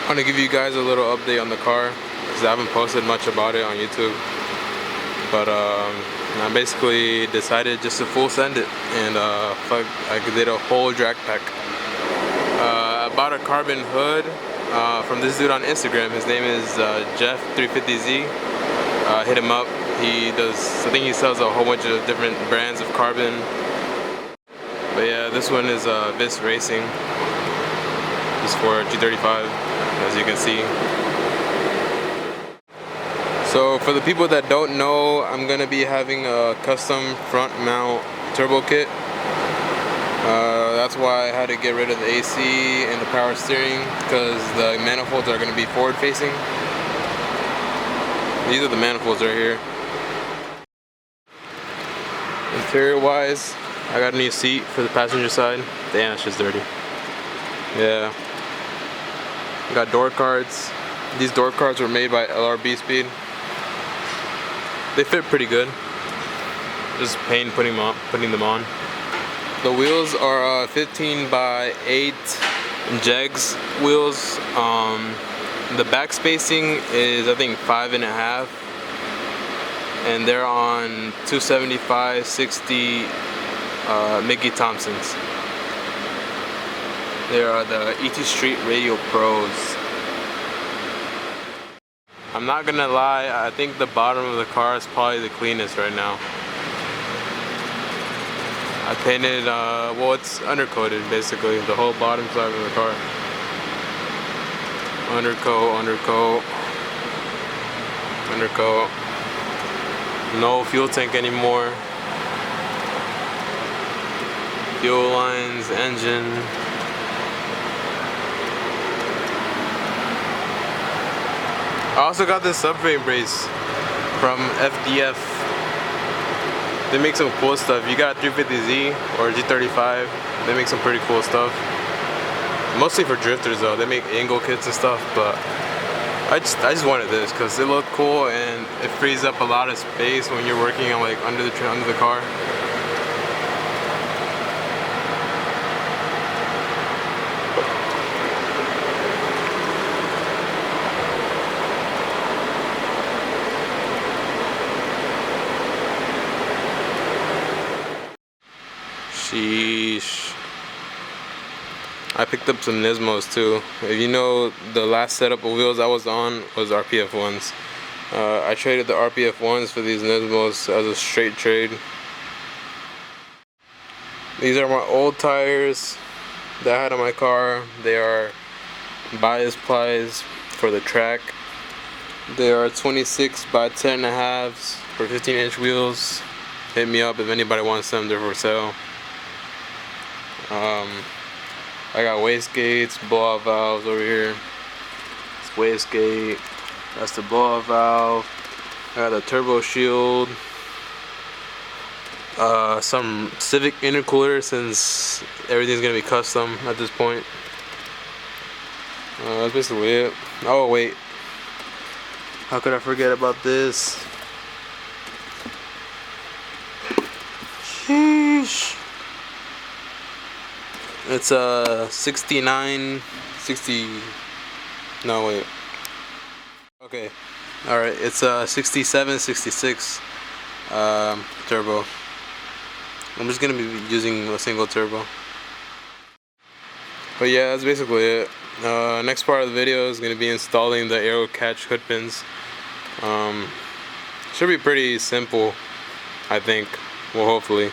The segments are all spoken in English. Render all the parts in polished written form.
I want to give you guys a little update on the car because I haven't posted much about it on YouTube. But I basically decided just to full send it, and I did a whole drag pack. I bought a carbon hood from this dude on Instagram. His name is G35. Hit him up. He does, I think he sells a whole bunch of different brands of carbon. But yeah, this one is Vis Racing. It's for G35, as you can see. So for the people that don't know, I'm gonna be having a custom front mount turbo kit. That's why I had to get rid of the AC and the power steering, because the manifolds are gonna be forward facing. These are the manifolds right here. Interior wise, I got a new seat for the passenger side. Damn, that's just dirty. Yeah. Got door cards. These door cards were made by LRB Speed. They fit pretty good. Just pain putting them on. The wheels are 15 by 8 jegs wheels. The back spacing is, I think, 5.5, and they're on 275/60 Mickey Thompsons. They are the ET Street Radial Pros. I'm not gonna lie, I think the bottom of the car is probably the cleanest right now. I painted, well, it's undercoated basically, the whole bottom side of the car. Undercoat. No fuel tank anymore. Fuel lines, engine. I also got this subframe brace from FDF. They make some cool stuff. You got 350Z or G35. They make some pretty cool stuff. Mostly for drifters though. They make angle kits and stuff, but I just wanted this because it looked cool and it frees up a lot of space when you're working on like under the car. Sheesh. I picked up some Nismos too. If you know, the last setup of wheels I was on was RPF ones. I traded the RPF ones for these Nismos as a straight trade. These are my old tires that I had on my car. They are bias plies for the track. They are 26 by 10.5s for 15-inch wheels. Hit me up if anybody wants them, they're for sale. I got wastegates, blowout valves over here. It's wastegate. That's the blowout valve. I got a turbo shield. Some Civic intercooler, since everything's gonna be custom at this point. That's basically it. Oh wait, how could I forget about this? Sheesh. It's a 69, 60, no wait. Okay, alright, it's a 67, 66 turbo. I'm just gonna be using a single turbo. But yeah, that's basically it. Next part of the video is gonna be installing the aero catch hood pins. Should be pretty simple, I think. Well, hopefully.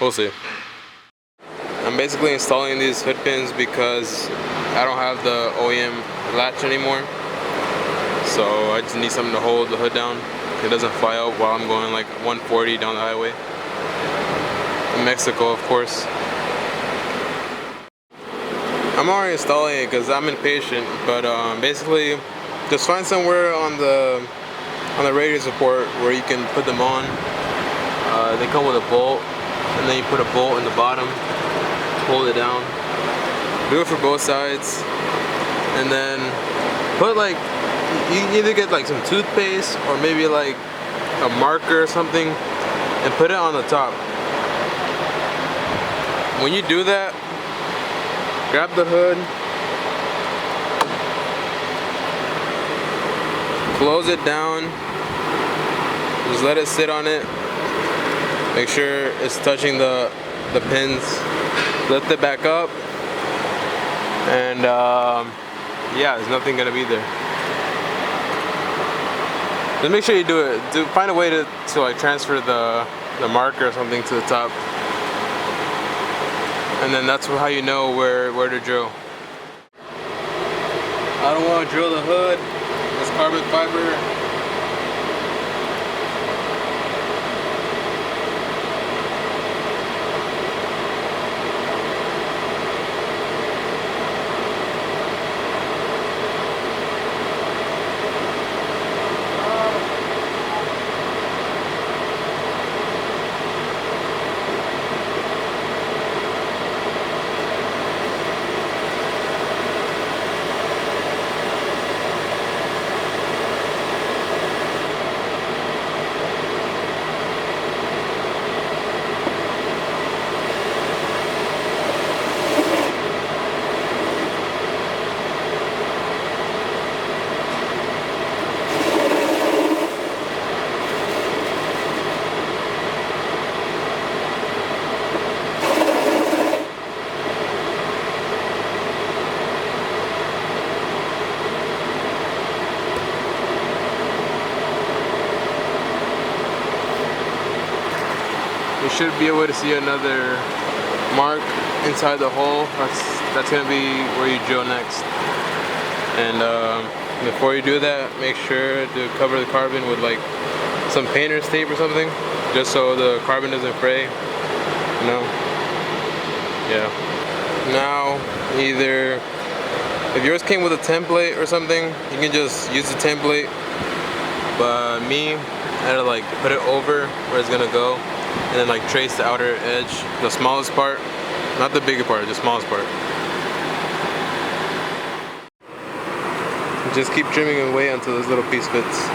We'll see. I'm basically installing these hood pins because I don't have the OEM latch anymore. So I just need something to hold the hood down. It doesn't fly out while I'm going like 140 down the highway. In Mexico, of course. I'm already installing it because I'm impatient, but basically just find somewhere on the radio support where you can put them on. They come with a bolt, and then you put a bolt in the bottom, hold it down. Do it for both sides, and then put like, you can either get like some toothpaste or maybe like a marker or something and put it on the top. When you do that, grab the hood, close it down. Just let it sit on it. Make sure it's touching the pins. Lift it back up, and yeah, there's nothing gonna be there. Just make sure you do it. Find a way to like transfer the marker or something to the top, and then that's how you know where to drill. I don't want to drill the hood. It's carbon fiber. You should be able to see another mark inside the hole. That's gonna be where you drill next. And before you do that, make sure to cover the carbon with like some painter's tape or something, just so the carbon doesn't fray. You know? Yeah. Now, either if yours came with a template or something, you can just use the template. But me, I had to like put it over where it's gonna go, and then like trace the outer edge, the smallest part, not the bigger part, the smallest part. Just keep trimming away until this little piece fits.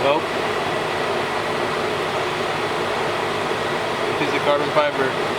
Nope. Piece of carbon fiber.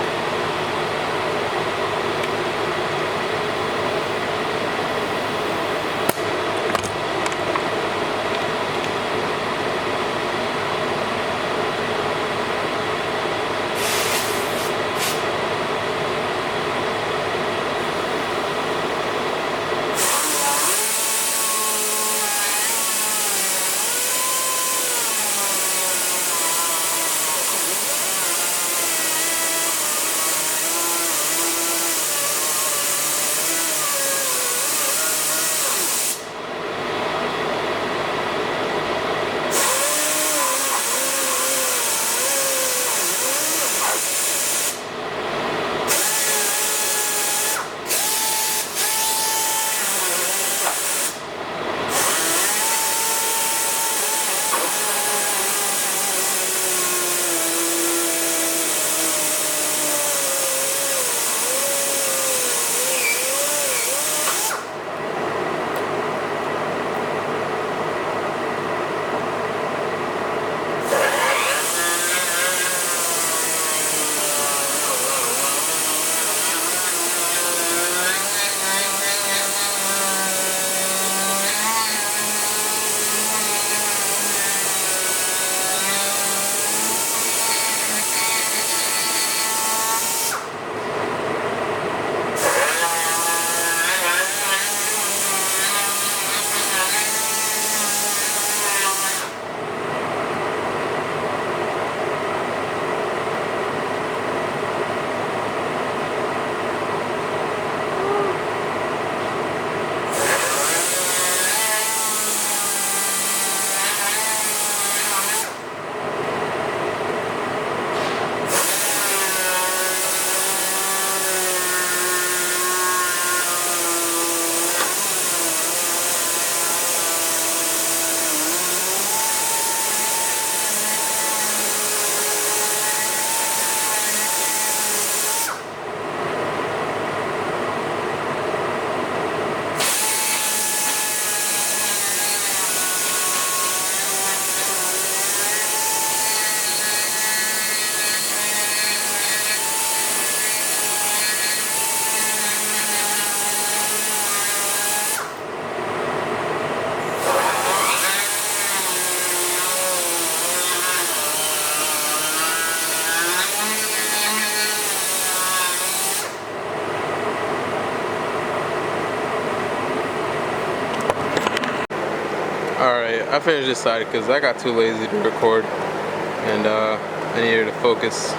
I finished this side because I got too lazy to record, and I needed to focus.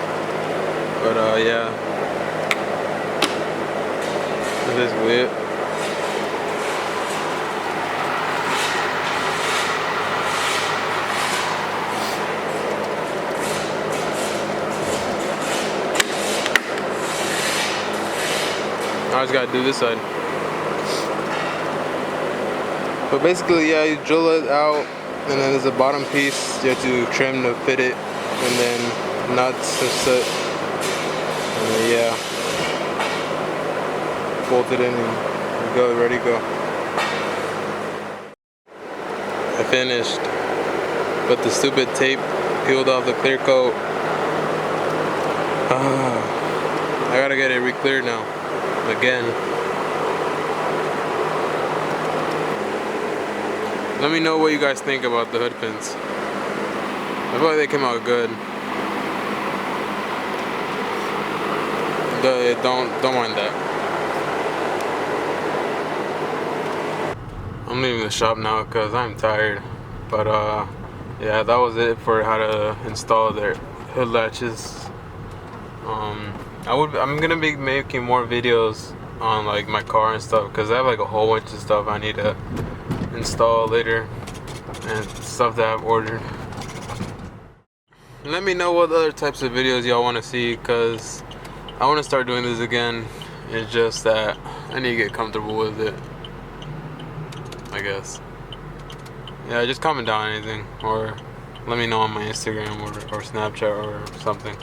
But yeah, this is weird. I just gotta do this side. But basically, yeah, you drill it out, and then there's a bottom piece you have to trim to fit it, and then nuts to set, and then, yeah, bolt it in and you go, ready to go. I finished, but the stupid tape peeled off the clear coat. I gotta get it re-cleared now, again. Let me know what you guys think about the hood pins. I feel like they came out good. Don't mind that. I'm leaving the shop now because I'm tired. But yeah, that was it for how to install their hood latches. I'm gonna be making more videos on like my car and stuff because I have like a whole bunch of stuff I need to install later and stuff that I've ordered. Let me know what other types of videos y'all want to see because I want to start doing this again. It's just that I need to get comfortable with it, I guess. Yeah, just comment down anything or let me know on my Instagram or Snapchat or something.